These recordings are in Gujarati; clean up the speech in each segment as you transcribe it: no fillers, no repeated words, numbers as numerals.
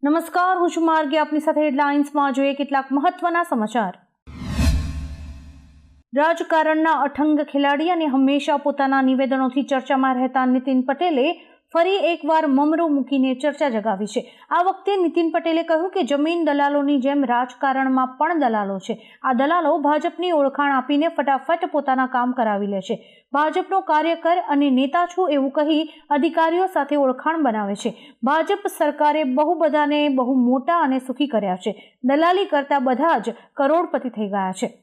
નમસ્કાર, હું છું માર્ગી. આપની સાથે હેડલાઇન્સમાં જોઈએ કેટલાક મહત્વના સમાચાર. રાજકારણના અઠંગ ખેલાડી અને હંમેશા પોતાના નિવેદનોથી ચર્ચામાં રહેતા નીતિન પટેલે ફરી એકવાર મમરો મૂકીને ચર્ચા જગાવી છે. આ વખતે નીતિન પટેલે કહ્યું કે જમીન દલાલોની જેમ રાજકારણમાં પણ દલાલો છે. આ દલાલો ભાજપની ઓળખાણ આપીને ફટાફટ પોતાના કામ કરાવી લે છે. ભાજપનો કાર્યકર અને નેતા છું એવું કહી અધિકારીઓ સાથે ઓળખાણ બનાવે છે. ભાજપ સરકારે બહુ બધાને બહુ મોટા અને સુખી કર્યા છે. દલાલી કરતા બધા જ કરોડપતિ થઈ ગયા છે.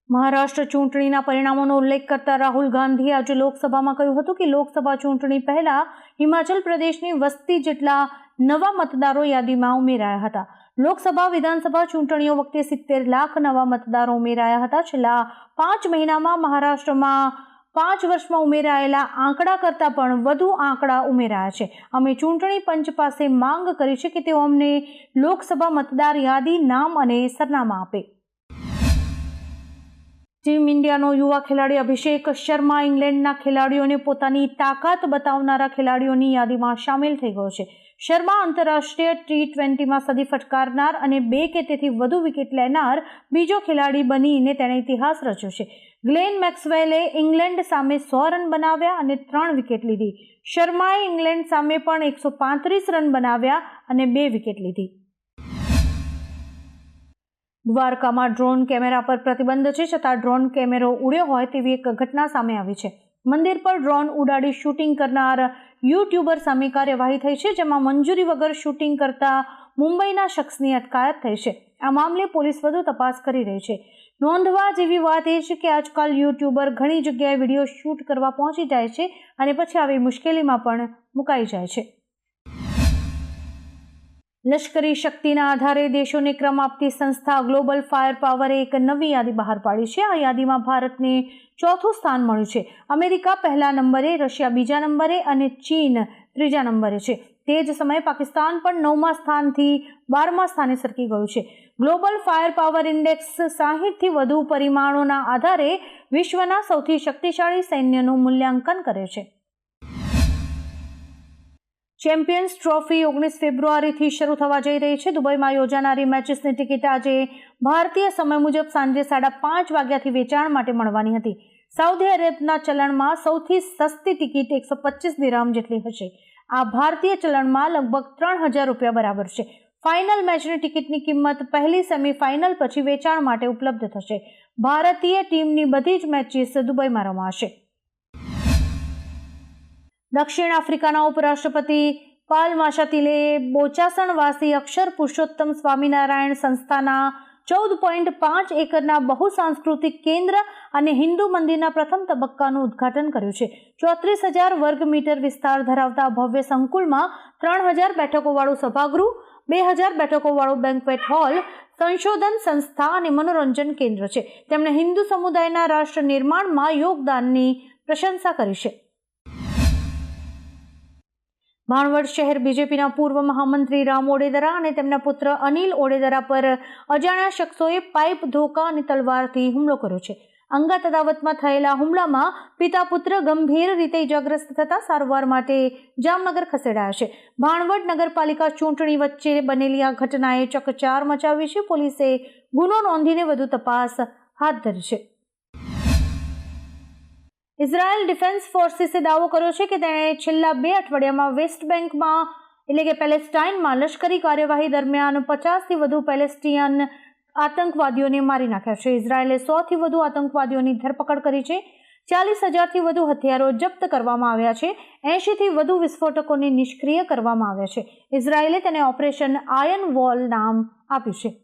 મહારાષ્ટ્ર ચૂંટણીના પરિણામોનો ઉલ્લેખ કરતા રાહુલ ગાંધીએ આજે લોકસભામાં કહ્યું હતું કે લોકસભા ચૂંટણી પહેલા હિમાચલ પ્રદેશની વસ્તી જેટલા નવા મતદારો યાદીમાં ઉમેરાયા હતા. લોકસભા વિધાનસભા ચૂંટણીઓ વખતે 70 લાખ નવા મતદારો ઉમેરાયા હતા. છેલ્લા 5 મહિનામાં મહારાષ્ટ્રમાં 5 વર્ષમાં ઉમેરાયેલા આંકડા કરતાં પણ વધુ આંકડા ઉમેરાયા છે. અમે ચૂંટણી પંચ પાસે માંગ કરી છે કે તેઓ અમને લોકસભા મતદાર યાદી, નામ અને સરનામા આપે. ટીમ ઇન્ડિયાનો યુવા ખેલાડી અભિષેક શર્મા ઇંગ્લેન્ડના ખેલાડીઓને પોતાની તાકાત બતાવનારા ખેલાડીઓની યાદીમાં સામેલ થઈ ગયો છે. શર્મા આંતરરાષ્ટ્રીય T20માં સદી ફટકારનાર અને 2 કે તેથી વધુ વિકેટ લેનાર બીજો ખેલાડી બનીને તેણે ઇતિહાસ રચ્યો છે. ગ્લેન મેક્સવેલે ઇંગ્લેન્ડ સામે 100 રન બનાવ્યા અને 3 વિકેટ લીધી. શર્માએ ઇંગ્લેન્ડ સામે પણ 135 રન બનાવ્યા અને 2 વિકેટ લીધી. દ્વારકામાં ડ્રોન કેમેરા પર પ્રતિબંધ છે, છતાં ડ્રોન કેમેરો ઉડ્યો હોય તેવી એક ઘટના સામે આવી છે. મંદિર પર ડ્રોન ઉડાડી શૂટિંગ કરનાર યુટ્યુબર સામે કાર્યવાહી થઈ છે, જેમાં મંજૂરી વગર શૂટિંગ કરતા મુંબઈના શખ્સની અટકાયત થઈ છે. આ મામલે પોલીસ વધુ તપાસ કરી રહી છે. નોંધવા જેવી વાત એ છે કે આજકાલ યુટ્યુબર ઘણી જગ્યાએ વિડીયો શૂટ કરવા પહોંચી જાય છે અને પછી આવી મુશ્કેલીમાં પણ મુકાઈ જાય છે. લશ્કરી શક્તિના આધારે દેશોને ક્રમ આપતી સંસ્થા ગ્લોબલ ફાયર પાવરે એક નવી યાદી બહાર પાડી છે. આ યાદીમાં ભારતને 4થું સ્થાન મળ્યું છે. અમેરિકા પહેલા નંબરે, રશિયા બીજા નંબરે અને ચીન ત્રીજા નંબરે છે. તે જ સમયે પાકિસ્તાન પણ 9મા સ્થાનથી 12મા સ્થાને સરકી ગયું છે. ગ્લોબલ ફાયર પાવર ઇન્ડેક્સ 60થી વધુ પરિમાણોના આધારે વિશ્વના સૌથી શક્તિશાળી સૈન્યનું મૂલ્યાંકન કરે છે. ચેમ્પિયન્સ ટ્રોફી 19 ફેબ્રુઆરીથી શરૂ થવા જઈ રહી છે. દુબઈમાં યોજાનારી મેચિસની ટિકિટ આજે ભારતીય સમય મુજબ સાંજે 5:30 વાગ્યાથી વેચાણ માટે મળવાની હતી. સાઉદી અરેબના ચલણમાં સૌથી સસ્તી ટિકિટ 125 દિરહમ જેટલી હશે. આ ભારતીય ચલણમાં લગભગ 3000 રૂપિયા બરાબર છે. ફાઇનલ મેચની ટિકિટની કિંમત પહેલી સેમીફાઇનલ પછી વેચાણ માટે ઉપલબ્ધ થશે. ભારતીય ટીમની બધી જ મેચિસ દુબઈમાં રમાશે. દક્ષિણ આફ્રિકાના ઉપરાષ્ટ્રપતિ પાલ માશાતિલે બોચાસણવાસી અક્ષર પુરુષોત્તમ સ્વામિનારાયણ સંસ્થાના 14.5 એકરના બહુસાંસ્કૃતિક કેન્દ્ર અને હિન્દુ મંદિરના પ્રથમ તબક્કાનું ઉદ્ઘાટન કર્યું છે. 34,000 વર્ગ મીટર વિસ્તાર ધરાવતા ભવ્ય સંકુલમાં 3,000 બેઠકોવાળું સભાગૃહ, 2,000 બેઠકોવાળું બેન્ક્વેટ હોલ, સંશોધન સંસ્થા અને મનોરંજન કેન્દ્ર છે. તેમણે હિન્દુ સમુદાયના રાષ્ટ્ર નિર્માણમાં યોગદાનની પ્રશંસા કરી છે. ભાણવડ શહેર બીજેપીના પૂર્વ મહામંત્રી રામ ઓડેદરા અને તેમના પુત્ર અનિલ ઓડેદરા પર અજાણ્યા શખ્સોએ પાઇપ, ધોકા અને તલવારથી હુમલો કર્યો છે. અંગત અદાવતમાં થયેલા હુમલામાં પિતા પુત્ર ગંભીર રીતે ઇજાગ્રસ્ત થતા સારવાર માટે જામનગર ખસેડાયા છે. ભાણવડ નગરપાલિકા ચૂંટણી વચ્ચે બનેલી આ ઘટનાએ ચકચાર મચાવી છે. પોલીસે ગુનો નોંધીને વધુ તપાસ હાથ ધરી છે. ઇઝરાયલ ડિફેન્સ ફોર્સિસે દાવો કર્યો છે કે તેણે છેલ્લા 2 અઠવાડિયામાં વેસ્ટ બેન્કમાં એટલે કે પેલેસ્ટાઇનમાં લશ્કરી કાર્યવાહી દરમિયાન 50થી વધુ પેલેસ્ટિયન આતંકવાદીઓને મારી નાખ્યા છે. ઇઝરાયલે 100થી વધુ આતંકવાદીઓની ધરપકડ કરી છે. 40,000થી વધુ હથિયારો જપ્ત કરવામાં આવ્યા છે. 80થી વધુ વિસ્ફોટકોને નિષ્ક્રિય કરવામાં આવ્યા છે. ઇઝરાયલે તેને ઓપરેશન આયર્ન વોલ નામ આપ્યું છે.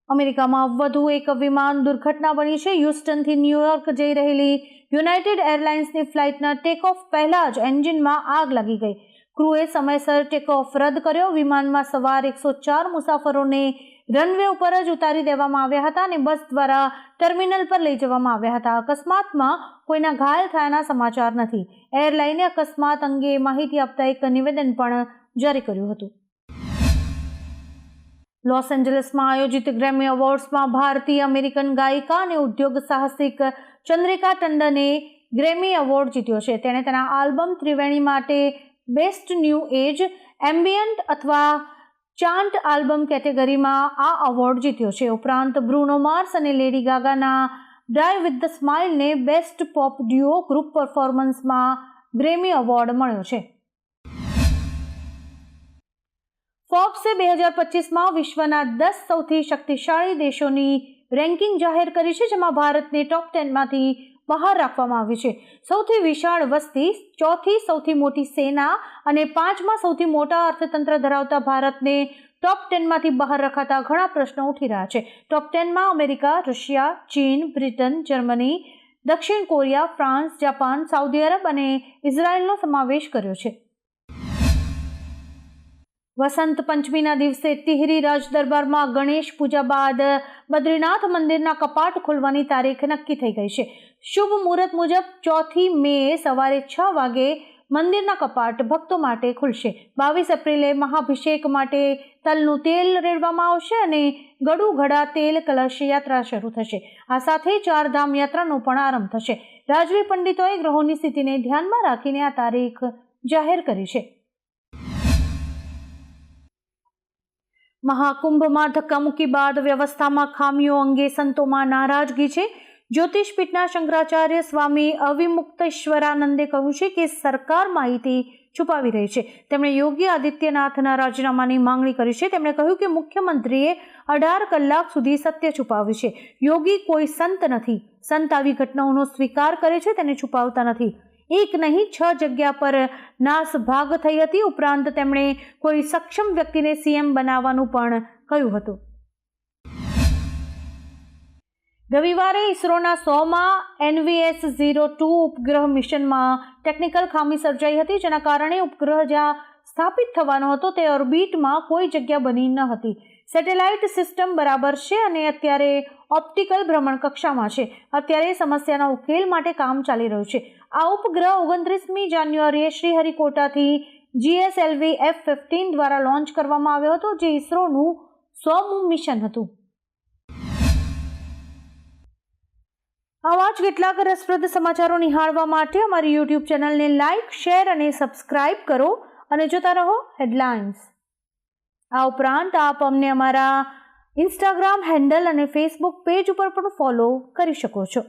અમેરિકામાં વધુ એક વિમાન દુર્ઘટના બની છે. હ્યુસ્ટનથી ન્યૂયોર્ક જઈ રહેલી યુનાઇટેડ એરલાઇન્સની ફ્લાઇટના ટેકઓફ પહેલા જ એન્જિનમાં આગ લાગી ગઈ. ક્રૂએ સમયસર ટેકઓફ રદ કર્યો. વિમાનમાં સવાર 104 મુસાફરોને રનવે ઉપર જ ઉતારી દેવામાં આવ્યા હતા અને બસ દ્વારા ટર્મિનલ પર લઈ જવામાં આવ્યા હતા. અકસ્માતમાં કોઈના ઘાયલ થયાના સમાચાર નથી. એરલાઇને અકસ્માત અંગે માહિતી આપતા એક નિવેદન પણ જારી કર્યું હતું. લોસ એન્જલસમાં આયોજિત ગ્રેમી એવોર્ડ્સમાં ભારતીય અમેરિકન ગાયિકા અને ઉદ્યોગ સાહસિક ચંદ્રિકા ટંડને ગ્રેમી એવોર્ડ જીત્યો છે. તેણે તેના આલ્બમ ત્રિવેણી માટે બેસ્ટ ન્યૂ એજ એમ્બિયન્ટ અથવા ચાન્ટ આલ્બમ કેટેગરીમાં આ એવોર્ડ જીત્યો છે. ઉપરાંત બ્રુનો માર્સ અને લેડી ગાગાના ડ્રાઈવ વિથ ધ સ્માઇલને બેસ્ટ પોપ ડ્યુઓ ગ્રુપ પરફોર્મન્સમાં ગ્રેમી એવોર્ડ મળ્યો છે. ફોર્બ્સે 2025માં વિશ્વના 10 સૌથી શક્તિશાળી દેશોની રેન્કિંગ જાહેર કરી છે, જેમાં ભારતને ટોપ 10માંથી બહાર રાખવામાં આવ્યું છે. સૌથી વિશાળ વસ્તી, ચોથી સૌથી મોટી સેના અને 5મા સૌથી મોટા અર્થતંત્ર ધરાવતા ભારતને ટોપ 10માંથી બહાર રખાતા ઘણા પ્રશ્નો ઉઠી રહ્યા છે. ટોપ 10માં અમેરિકા, રશિયા, ચીન, બ્રિટન, જર્મની, દક્ષિણ Korea, France, Japan, Saudi Arab અને ઇઝરાયલનો સમાવેશ કર્યો છે. વસંત પંચમીના દિવસે ટિહરી રાજ દરબારમાં ગણેશ પૂજા બાદ બદ્રીનાથ મંદિરના કપાટ ખોલવાની તારીખ નક્કી થઈ ગઈ છે. શુભ મુહૂર્ત મુજબ 4 મે સવારે 6 વાગે મંદિરના કપાટ ભક્તો માટે ખુલશે. 22 એપ્રિલે મહાભિષેક માટે તલનું તેલ રેડવામાં આવશે અને ગડુ ઘડા તેલ કલશ યાત્રા શરૂ થશે. આ સાથે ચારધામ યાત્રાનો પણ આરંભ થશે. રાજવી પંડિતોએ ગ્રહોની સ્થિતિને ધ્યાનમાં રાખીને આ તારીખ જાહેર કરી છે. મહાકુંભમાં ધક્કામુક્કી બાદ વ્યવસ્થામાં ખામીઓ અંગે સંતોમાં નારાજગી છે. જ્યોતિષપીઠના શંકરાચાર્ય સ્વામી અવિમુક્તેશ્વરાનંદે કહ્યું છે કે સરકાર માહિતી છુપાવી રહી છે. તેમણે યોગી આદિત્યનાથના રાજીનામાની માંગણી કરી છે. તેમણે કહ્યું કે મુખ્યમંત્રીએ 18 કલાક સુધી સત્ય છુપાવ્યું છે. યોગી કોઈ સંત નથી. સંત આવી ઘટનાઓનો સ્વીકાર કરે છે, તેને છુપાવતા નથી. એક નહીં 6 જગ્યા પર નાસ ભાગ થઈ હતી. ઉપરાંત તેમણે કોઈ સક્ષમ વ્યક્તિને સીએમ બનાવવાનું પણ કહ્યું હતું. રવિવારે ઇસરોના 100મા NVS-02 ઉપગ્રહ મિશનમાં ટેકનિકલ ખામી સર્જાઈ હતી, જેના કારણે ઉપગ્રહ જ્યાં સ્થાપિત થવાનો હતો તે ઓર્બિટમાં કોઈ જગ્યા બની ન હતી. સેટેલાઇટ સિસ્ટમ બરાબર છે અને અત્યારે ઓપ્ટિકલ ભ્રમણ કક્ષામાં છે. અત્યારે સમસ્યાના ઉકેલ માટે કામ ચાલી રહ્યું છે. આ ઉપગ્રહ 29મી જાન્યુઆરીએ શ્રીહરિકોટાથી GSLV F-15 દ્વારા લોન્ચ કરવામાં આવ્યો હતો, જે ઇસરોનું 100મું મિશન હતું. આવા જ કેટલાક રસપ્રદ સમાચારો નિહાળવા માટે અમારી YouTube ચેનલને લાઇક, શેર અને સબસ્ક્રાઇબ કરો અને જોતા રહો હેડલાઇન્સ. આ ઉપરાંત આપ અમને અમારા ઇન્સ્ટાગ્રામ હેન્ડલ અને ફેસબુક પેજ ઉપર પણ ફોલો કરી શકો છો.